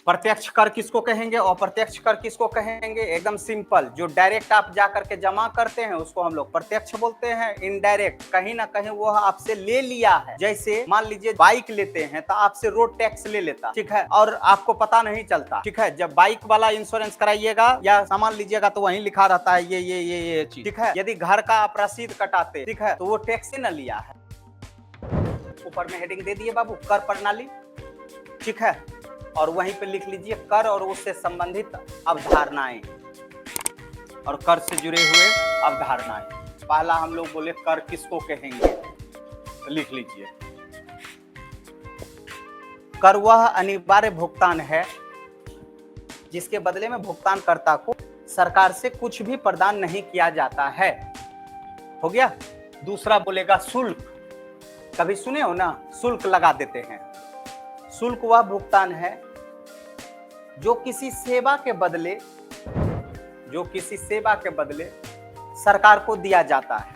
प्रत्यक्ष कर किसको कहेंगे, अप्रत्यक्ष कर किसको कहेंगे? एकदम सिंपल, जो डायरेक्ट आप जा करके जमा करते हैं उसको हम लोग प्रत्यक्ष बोलते हैं। इनडायरेक्ट कहीं ना कहीं वो आपसे ले लिया है, जैसे मान लीजिए बाइक लेते हैं तो आपसे रोड टैक्स ले लेता, ठीक है, और आपको पता नहीं चलता, ठीक है। जब बाइक वाला इंश्योरेंस कराइएगा या सामान लीजिएगा तो वहीं लिखा रहता है ये चीज, ठीक है। यदि घर का आप रसीद कटाते, ठीक है, तो वो टैक्स ही न लिया है। ऊपर में हेडिंग दे दिए बाबू, कर प्रणाली, ठीक है, और वहीं पे लिख लीजिए कर और उससे संबंधित अवधारणाएं और कर से जुड़े हुए अवधारणाएं। पहला हम लोग बोले कर किसको कहेंगे, तो लिख लीजिए कर वह अनिवार्य भुगतान है जिसके बदले में भुगतानकर्ता को सरकार से कुछ भी प्रदान नहीं किया जाता है। हो गया। दूसरा बोलेगा शुल्क। कभी सुने हो ना, शुल्क लगा देते हैं। शुल्क वह भुगतान है जो किसी सेवा के बदले सरकार को दिया जाता है,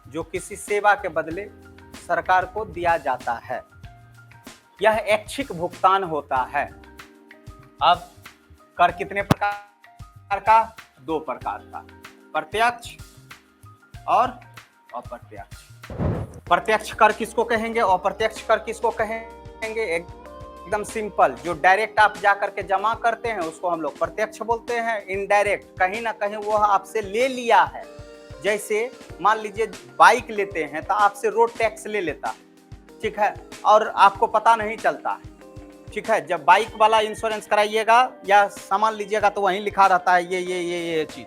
जो किसी सेवा के बदले सरकार को दिया जाता है। यह ऐच्छिक भुगतान होता है। अब कर कितने प्रकार का? 2 प्रकार का, प्रत्यक्ष और अप्रत्यक्ष। प्रत्यक्ष कर किसको कहेंगे, अप्रत्यक्ष कर किसको कहेंगे? एकदम सिंपल, जो डायरेक्ट आप जा करके जमा करते हैं उसको हम लोग प्रत्यक्ष बोलते हैं। इनडायरेक्ट कहीं ना कहीं वो आपसे ले लिया है, जैसे मान लीजिए बाइक लेते हैं तो आपसे रोड टैक्स ले लेता, ठीक है, और आपको पता नहीं चलता है, ठीक है। जब बाइक वाला इंश्योरेंस कराइएगा या सामान लीजिएगा तो वहीं लिखा रहता है ये चीज,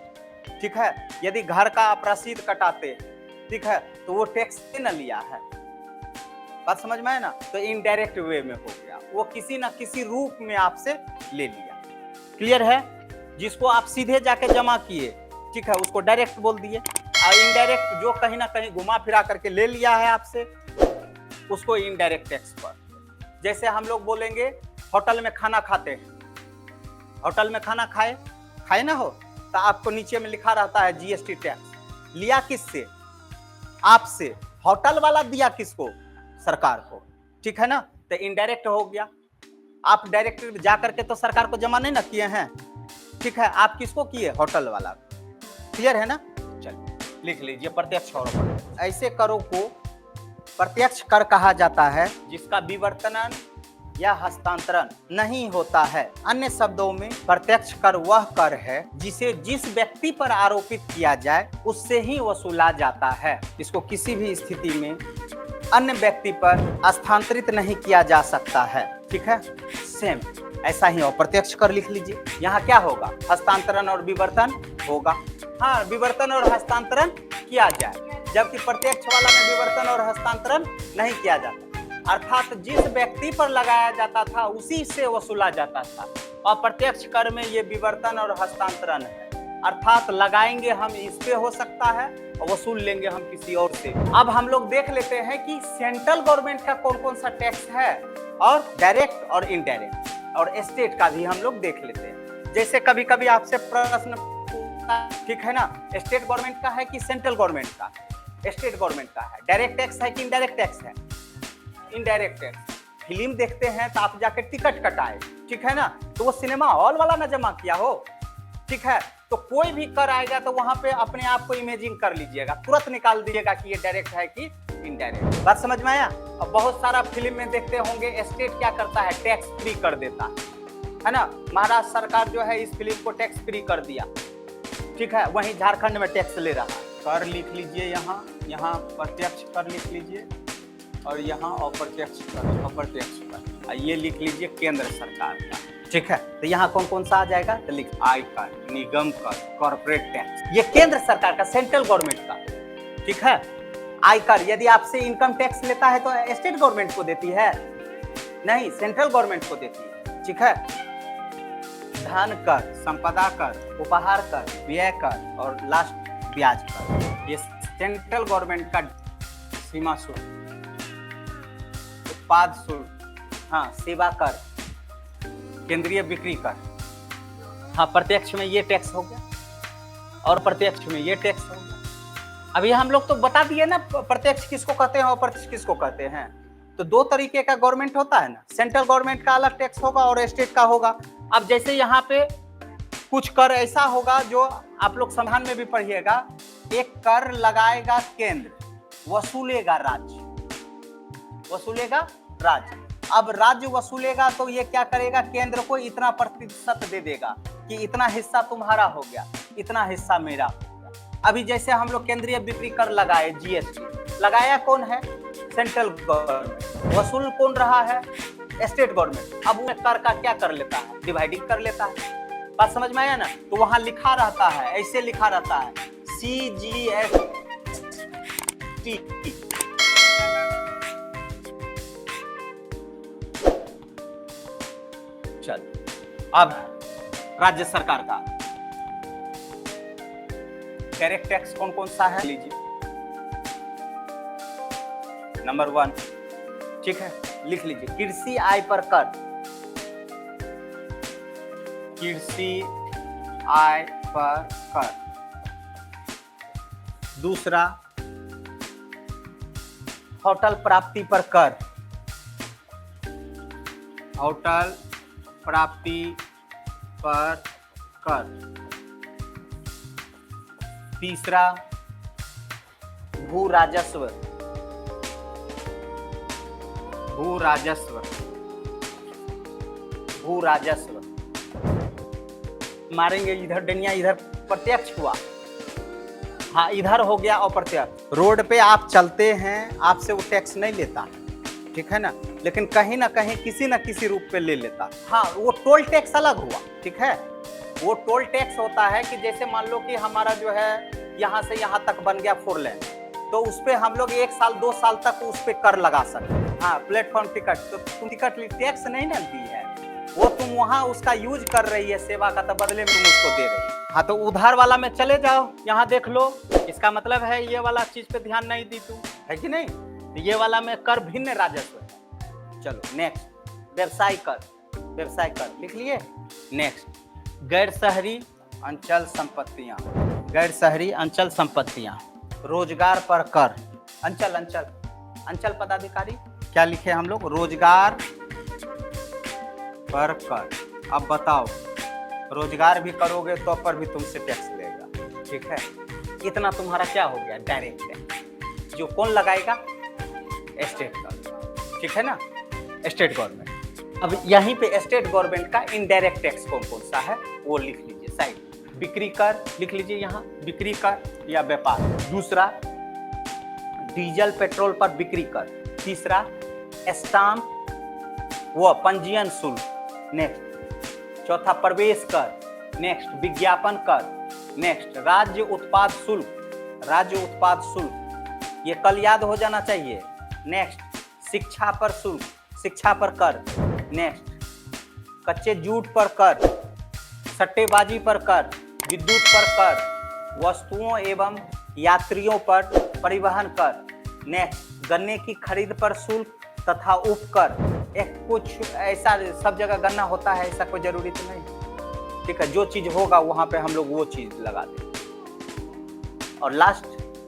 ठीक है। यदि घर का आप रसीद कटाते, ठीक है, तो वो टैक्स न लिया है। बात समझ में है ना? तो इनडायरेक्ट वे में हो गया, वो किसी ना किसी रूप में आपसे ले लिया। क्लियर है? जिसको आप सीधे जाके जमा किए, ठीक है, उसको डायरेक्ट बोल दिए, और इनडायरेक्ट जो कहीं ना कहीं घुमा फिरा करके ले लिया है आपसे, उसको इनडायरेक्ट टैक्स पर। जैसे हम लोग बोलेंगे होटल में खाना खाते हैं, होटल में खाना खाए ना हो, तो आपको नीचे में लिखा रहता है जीएसटी टैक्स। लिया किससे? आपसे। होटल वाला दिया किसको? सरकार को, ठीक है ना? तो इनडायरेक्ट हो गया। आप डायरेक्ट जा करके तो सरकार को जमा नहीं ना किए हैं, ठीक है, आप किसको किए? होटल वाला। क्लियर है ना? चलिए लिख लीजिए प्रत्यक्ष और अप्रत्यक्ष। ऐसे करों को प्रत्यक्ष कर कहा जाता है जिसका विवर्तन या हस्तांतरण नहीं होता है। अन्य शब्दों में प्रत्यक्ष कर वह कर है जिसे जिस व्यक्ति पर आरोपित किया जाए उससे ही वसूला जाता है। इसको किसी भी स्थिति में अन्य व्यक्ति पर स्थानांतरित नहीं किया जा सकता है, ठीक है। सेम ऐसा ही अप्रत्यक्ष कर लिख लीजिए। यहाँ क्या होगा? हस्तांतरण और विवर्तन होगा। हाँ, विवर्तन और हस्तांतरण किया जाए, जबकि प्रत्यक्ष वाला में विवर्तन और हस्तांतरण नहीं किया जाता, अर्थात जिस व्यक्ति पर लगाया जाता था उसी से वसूला जाता था। अप्रत्यक्ष कर में ये विवर्तन और हस्तांतरण है, अर्थात लगाएंगे हम इस पे हो सकता है और वसूल लेंगे हम किसी और से। अब हम लोग देख लेते हैं कि सेंट्रल गवर्नमेंट का कौन कौन सा टैक्स है, और डायरेक्ट और इनडायरेक्ट, और स्टेट का भी हम लोग देख लेते हैं। जैसे कभी कभी आपसे प्रश्न, ठीक है ना, स्टेट गवर्नमेंट का है कि सेंट्रल गवर्नमेंट का? स्टेट गवर्नमेंट का है। डायरेक्ट टैक्स है कि इनडायरेक्ट टैक्स है? Indirect tax. फिल्म देखते हैं तो आप जाके टिकट कटाए, ठीक है ना, तो वो सिनेमा हॉल वाला ना जमा किया हो, ठीक है। तो कोई भी कर आएगा तो वहां पे अपने आप को इमेजिन कर लीजिएगा, तुरंत निकाल दीजिएगा कि ये डायरेक्ट है कि इनडायरेक्ट। बात समझ में आया? अब बहुत सारा फिल्म में देखते होंगे स्टेट क्या करता है, टैक्स फ्री कर देता है ना। महाराष्ट्र सरकार जो है इस फिल्म को टैक्स फ्री कर दिया, ठीक है, वहीं झारखंड में टैक्स ले रहा है। कर लिख लीजिए, यहाँ प्रत्यक्ष कर लिख लीजिए, और यहाँ अप्रत्यक्ष कर, ये लिख लीजिए केंद्र सरकार का, ठीक है। तो यहाँ कौन कौन सा आ जाएगा? तो लिख आयकर, निगम कर, कॉर्पोरेट टैक्स, ये केंद्र सरकार का, सेंट्रल गवर्नमेंट का, ठीक है। आयकर यदि आपसे इनकम टैक्स लेता है तो स्टेट गवर्नमेंट को देती है? नहीं, सेंट्रल गवर्नमेंट को देती है, ठीक है। धन कर, संपदा कर, उपहार कर, व्यय कर और लास्ट ब्याज कर, ये सेंट्रल गवर्नमेंट का सीमा शुल्क, उत्पाद शुल्क, हाँ, सेवा कर, केंद्रीय बिक्री कर। हाँ, प्रत्यक्ष में ये टैक्स हो गया और प्रत्यक्ष में ये टैक्स हो गया। अभी हम लोग तो बता दिए ना प्रत्यक्ष किसको कहते हैं और अप्रत्यक्ष किसको कहते हैं। तो दो तरीके का गवर्नमेंट होता है ना, सेंट्रल गवर्नमेंट का अलग टैक्स होगा और स्टेट का होगा। अब जैसे यहाँ पे कुछ कर ऐसा होगा जो आप लोग संविधान में भी पढ़िएगा, एक कर लगाएगा केंद्र, वसूलेगा राज्य, वसूलेगा राज्य। अब राज्य वसूलेगा तो ये क्या करेगा, केंद्र को इतना प्रतिशत दे देगा कि इतना हिस्सा तुम्हारा हो गया, इतना हिस्सा मेरा हो गया। अभी जैसे हम लोग केंद्रीय बिक्री कर लगाए, जीएसटी लगाया कौन है, सेंट्रल गवर्नमेंट, वसूल कौन रहा है, स्टेट गवर्नमेंट। अब वो कर का क्या कर लेता है, डिवाइडिंग कर लेता है। बात समझ में आया ना। तो वहां लिखा रहता है, ऐसे लिखा रहता है CGST। चल अब राज्य सरकार का डायरेक्ट टैक्स कौन कौन सा है, लीजिए। नंबर 1, ठीक है, लिख लीजिए, कृषि आय पर कर, कृषि आय पर कर। दूसरा, होटल प्राप्ति पर कर, होटल प्राप्ति पर कर। तीसरा, भू राजस्व, भू राजस्व, भू राजस्व मारेंगे, इधर डनिया, इधर प्रत्यक्ष हुआ, हाँ इधर हो गया अप्रत्यक्ष। रोड पे आप चलते हैं, आपसे वो टैक्स नहीं लेता, ठीक है ना, लेकिन कहीं ना कहीं किसी न किसी रूप पे ले लेता। हाँ, वो टोल टैक्स अलग हुआ, ठीक है। वो टोल टैक्स होता है कि जैसे मान लो कि हमारा जो है यहाँ से यहाँ तक बन गया 4 लेन, तो उस पे हम लोग 1 साल 2 साल तक उस पे कर लगा सकते हैं। हाँ, प्लेटफॉर्म टिकट, तो तुम टिकट टैक्स नहीं ना दी है, वो तुम वहाँ उसका यूज कर रही है सेवा का, तो बदले में तुम उसको दे रही है। हाँ, तो उधार वाला में चले जाओ, यहाँ देख लो, इसका मतलब है ये वाला चीज पे ध्यान नहीं दी तू, है कि नहीं। ये वाला में कर भिन्न राजस्व है। चलो नेक्स्ट, व्यवसाय कर, व्यवसाय कर लिख लिए। नेक्स्ट, गैर शहरी अंचल संपत्तियां, गैर शहरी अंचल संपत्तियां, रोजगार पर कर, अंचल अंचल अंचल पदाधिकारी क्या लिखे हम लोग, रोजगार पर कर। अब बताओ, रोजगार भी करोगे तो पर भी तुमसे टैक्स लेगा, ठीक है। इतना तुम्हारा क्या हो गया, डायरेक्ट टैक्स, जो कौन लगाएगा, स्टेट गवर्नमेंट, ठीक है ना, स्टेट गवर्नमेंट। अब यहीं पे स्टेट गवर्नमेंट का इनडायरेक्ट टैक्स कौन कौन सा है वो लिख लीजिए साइड। बिक्री कर लिख लीजिए यहाँ, बिक्री कर या व्यापार। दूसरा, डीजल पेट्रोल पर बिक्री कर। तीसरा, स्टाम्प व पंजीयन शुल्क। नेक्स्ट, चौथा, प्रवेश कर। नेक्स्ट, विज्ञापन कर। नेक्स्ट, राज्य उत्पाद शुल्क, राज्य उत्पाद शुल्क, ये कल याद हो जाना चाहिए। नेक्स्ट, शिक्षा पर शुल्क, शिक्षा पर कर। नेक्स्ट, कच्चे जूट पर कर, सट्टेबाजी पर कर, विद्युत पर कर, वस्तुओं एवं यात्रियों पर परिवहन कर। नेक्स्ट, गन्ने की खरीद पर शुल्क तथा उपकर। एक कुछ ऐसा सब जगह गन्ना होता है, ऐसा कोई जरूरी तो नहीं, ठीक है। जो चीज होगा वहां पे हम लोग वो चीज लगा दें। और लास्ट,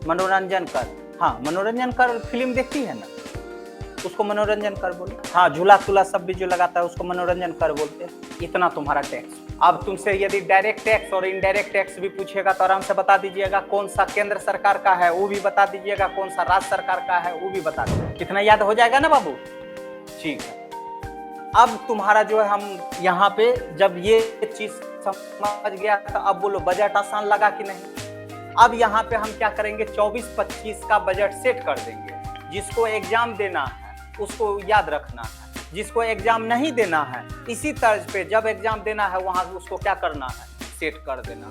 मनोरंजन कर। हाँ, मनोरंजन कर, फिल्म देखती है ना, उसको मनोरंजन कर बोले। हाँ, झूला तुला सब भी जो लगाता है उसको मनोरंजन कर बोलते हैं। इतना तुम्हारा टैक्स। अब तुमसे यदि डायरेक्ट टैक्स और इनडायरेक्ट टैक्स भी पूछेगा तो आराम से बता दीजिएगा, कौन सा केंद्र सरकार का है वो भी बता दीजिएगा, कौन सा राज्य सरकार का है वो भी बता दीजिएगा। कितना याद हो जाएगा ना बाबू, ठीक है। अब तुम्हारा जो है, हम यहाँ पे जब ये चीज समझ गया तो अब बोलो बजट आसान लगा कि नहीं। अब यहाँ पे हम क्या करेंगे, 24-25 का बजट सेट कर देंगे। जिसको एग्जाम देना है उसको याद रखना है, जिसको एग्जाम नहीं देना है इसी तर्ज पे जब एग्जाम देना है वहां उसको क्या करना है, सेट कर देना,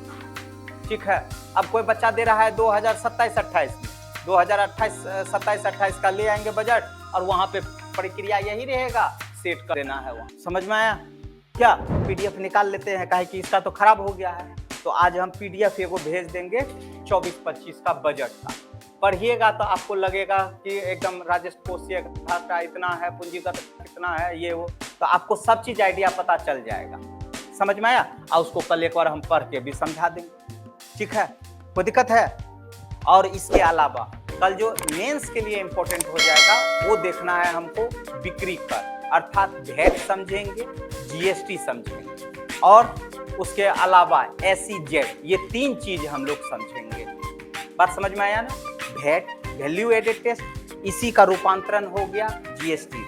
ठीक है। अब कोई बच्चा दे रहा है 2027-28 में, 2028-27-28 का ले आएंगे बजट और वहां पे प्रक्रिया यही रहेगा, सेट कर देना है वहां। समझ में आया क्या? पीडीएफ निकाल लेते हैं, काहे कि इसका तो खराब हो गया है। तो आज हम पीडीएफ एगो भेज देंगे 24-25 का बजट का, पढ़िएगा तो आपको लगेगा कि एकदम राजस्व कोषीय घाटा इतना है, पूंजीगत कितना है, ये वो, तो आपको सब चीज आइडिया पता चल जाएगा। समझ में आया? और उसको कल एक बार हम पढ़ के भी समझा देंगे, ठीक है, कोई दिक्कत है? और इसके अलावा कल जो मेंस के लिए इंपॉर्टेंट हो जाएगा वो देखना है हमको बिक्री कर, अर्थात वैट समझेंगे, जीएसटी समझेंगे और उसके अलावा SEZ, ये 3 चीज हम लोग समझेंगे। बात समझ में आया ना? वैट, वैल्यू एडेड टैक्स, इसी का रूपांतरण हो गया जीएसटी।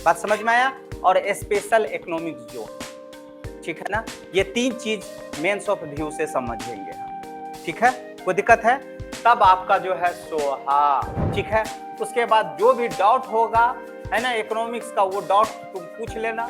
बात समझ में आया? और स्पेशल इकोनॉमिक जोन, ठीक है ना? ये 3 चीज मेंस ऑफ व्यू से समझेंगे हम, ठीक है? कोई दिक्कत है? तब आपका जो है सो हाँ, ठीक है। उसके बाद जो भी डाउट होगा है ना इकोनॉमिक्स का, वो डाउट तुम पूछ लेना।